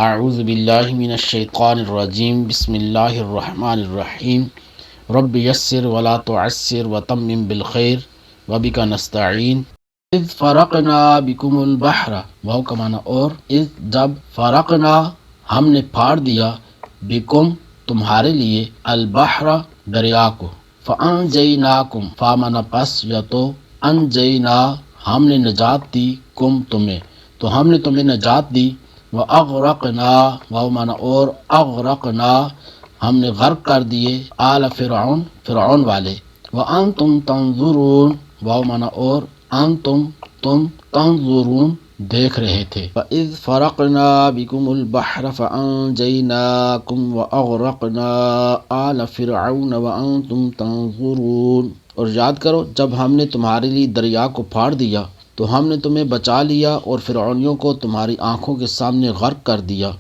اعوذ باللہ من الشیطان الرجیم بسم اللہ الرحمن الرحیم رب یسر ولا تعسر وتمم بالخیر وبک نستعین اذ فرقنا بکم البحر، واو کا معنی اور، اذ جب، فرقنا ہم نے پھاڑ دیا، بکم تمہارے لیے، البحر دریا کو، فانجیناکم فا معنی پس یا تو، انجینا ہم نے نجات دی، کم تمہیں تو ہم نے تمہیں نجات دی، وَأَغْرَقْنَا واو معنی اور، اغرقنا ہم نے غرق کر دیے، آل فرعون فرعون والے، وَأَنْتُمْ تَنْظُرُونَ واو معنی اور، انتم تم، تنظرون دیکھ رہے تھے، وَإِذْ فَرَقْنَا بِكُمُ الْبَحْرَ فَأَنْجَيْنَاكُمْ وَأَغْرَقْنَا آلَ فِرْعَوْنَ وَأَنْتُمْ تَنْظُرُونَ۔ اور یاد کرو جب ہم نے تمہارے لیے دریا کو پھاڑ دیا تو ہم نے تمہیں بچا لیا اور فرعونیوں کو تمہاری آنکھوں کے سامنے غرق کر دیا۔